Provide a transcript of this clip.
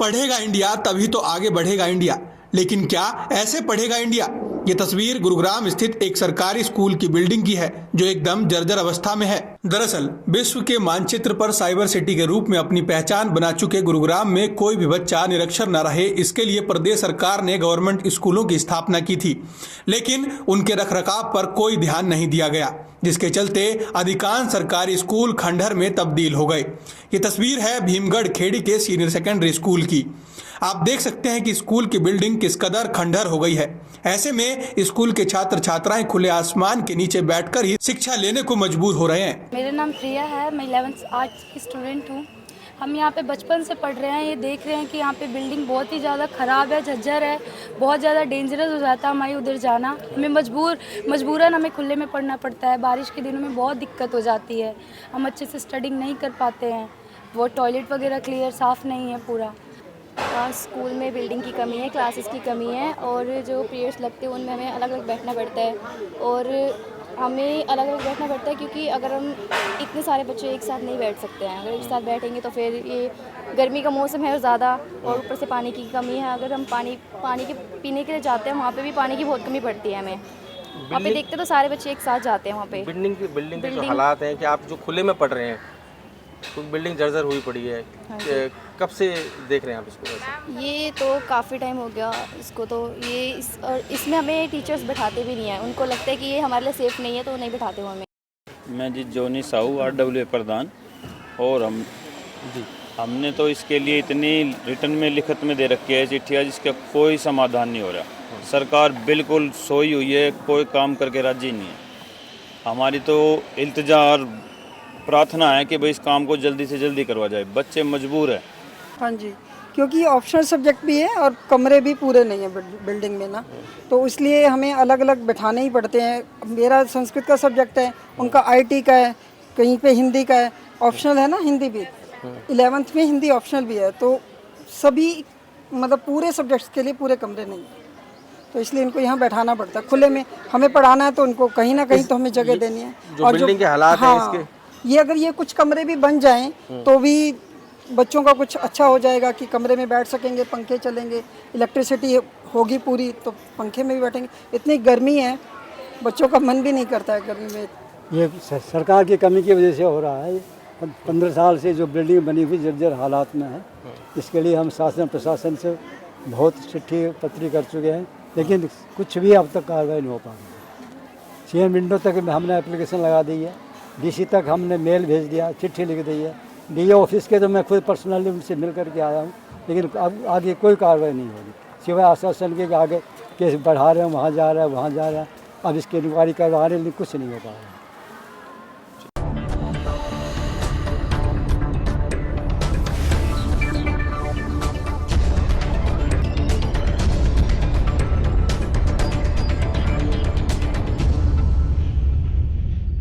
पढ़ेगा इंडिया तभी तो आगे बढ़ेगा इंडिया, लेकिन क्या ऐसे पढ़ेगा इंडिया? ये तस्वीर गुरुग्राम स्थित एक सरकारी स्कूल की बिल्डिंग की है जो एकदम जर्जर अवस्था में है। दरअसल विश्व के मानचित्र पर साइबर सिटी के रूप में अपनी पहचान बना चुके गुरुग्राम में कोई भी बच्चा निरक्षर न रहे, इसके लिए प्रदेश सरकार ने गवर्नमेंट स्कूलों की स्थापना की थी, लेकिन उनके रखरखाव पर कोई ध्यान नहीं दिया गया, जिसके चलते अधिकांश सरकारी स्कूल खंडहर में तब्दील हो गए। ये तस्वीर है भीमगढ़ खेड़ी के सीनियर सेकेंडरी स्कूल की। आप देख सकते हैं कि स्कूल की बिल्डिंग किस कदर खंडहर हो गई है। ऐसे में स्कूल के छात्र छात्राएं खुले आसमान के नीचे बैठकर ही शिक्षा लेने को मजबूर हो रहे हैं। मेरा नाम प्रिया है, मैं 11th आर्ट्स की स्टूडेंट हूँ। हम यहाँ पे बचपन से पढ़ रहे हैं, ये देख रहे हैं कि यहाँ पे बिल्डिंग बहुत ही ज़्यादा ख़राब है, झज्जर है, बहुत ज़्यादा डेंजरस हो जाता है हमारी उधर जाना। हमें मजबूरन हमें खुले में पढ़ना पड़ता है। बारिश के दिनों में बहुत दिक्कत हो जाती है, हम अच्छे से स्टडिंग नहीं कर पाते हैं। वो टॉयलेट वगैरह क्लियर साफ़ नहीं है पूरा। स्कूल में बिल्डिंग की कमी है, क्लासेस की कमी है और जो पीरियड्स लगते हैं उनमें हमें अलग अलग बैठना पड़ता है और हमें अलग अलग बैठना पड़ता है क्योंकि अगर हम इतने सारे बच्चे एक साथ नहीं बैठ सकते हैं। अगर एक साथ बैठेंगे तो फिर ये गर्मी का मौसम है और ज़्यादा, और ऊपर से पानी की कमी है। अगर हम पानी के पीने के लिए जाते हैं वहाँ पे भी पानी की बहुत कमी पड़ती है हमें। वहाँ पे देखते तो सारे बच्चे एक साथ जाते हैं वहाँ पे। बिल्डिंग के जो हालात हैं कि आप जो खुले में पढ़ रहे हैं तो बिल्डिंग जर्जर हुई पड़ी है। हाँ, कब से देख रहे हैं आप इसको? ये तो काफ़ी टाइम हो गया इसको तो। ये और इसमें हमें टीचर्स बैठाते भी नहीं हैं, उनको लगता है कि ये हमारे लिए सेफ़ नहीं है तो नहीं बैठाते वो हमें। मैं जी जोनी साहू RWA प्रधान, और हमने तो इसके लिए इतनी रिटर्न में लिखत में दे रखी है चिट्ठियाँ जिसका कोई समाधान नहीं हो रहा। सरकार बिल्कुल सोई हुई है, कोई काम करके राजी नहीं है। हमारी तो इल्तिजा और प्रार्थना है कि भाई इस काम को जल्दी से जल्दी करवा जाए, बच्चे मजबूर हैं। हाँ जी, क्योंकि ये ऑप्शनल सब्जेक्ट भी है और कमरे भी पूरे नहीं हैं बिल्डिंग में ना, तो इसलिए हमें अलग अलग बैठाने ही पड़ते हैं। मेरा संस्कृत का सब्जेक्ट है, उनका IT का है, कहीं पे हिंदी का है, ऑप्शनल है ना हिंदी भी। 11th में हिंदी ऑप्शनल भी है, तो सभी मतलब पूरे सब्जेक्ट्स के लिए पूरे कमरे नहीं हैं, तो इसलिए इनको यहाँ बैठाना पड़ता है। खुले में हमें पढ़ाना है तो उनको कहीं ना कहीं तो हमें जगह देनी है। जो और बिल्डिंग के हालात हैं इसके, ये अगर ये कुछ कमरे भी बन जाएं तो भी बच्चों का कुछ अच्छा हो जाएगा कि कमरे में बैठ सकेंगे, पंखे चलेंगे, इलेक्ट्रिसिटी होगी पूरी तो पंखे में भी बैठेंगे। इतनी गर्मी है, बच्चों का मन भी नहीं करता है गर्मी में। ये सरकार की कमी की वजह से हो रहा है। 15 साल से जो बिल्डिंग बनी हुई जर्जर हालात में है, इसके लिए हम शासन प्रशासन से बहुत चिट्ठी पत्री कर चुके हैं, लेकिन कुछ भी अब तक कार्रवाई नहीं हो पा रही। CM विंडो तक हमने एप्लीकेशन लगा दी है, DC तक हमने मेल भेज दिया, चिट्ठी लिख दी है। DO ऑफिस के तो मैं खुद पर्सनली उनसे मिल करके आया हूँ, लेकिन अब आगे कोई कार्रवाई नहीं होगी, सिवाय आश्वासन के आगे केस बढ़ा रहे हैं, वहाँ जा रहा है, वहाँ जा रहा है। अब इसकी इंक्वायरी करवा रहे हैं, लेकिन कुछ नहीं हो पा रहा है।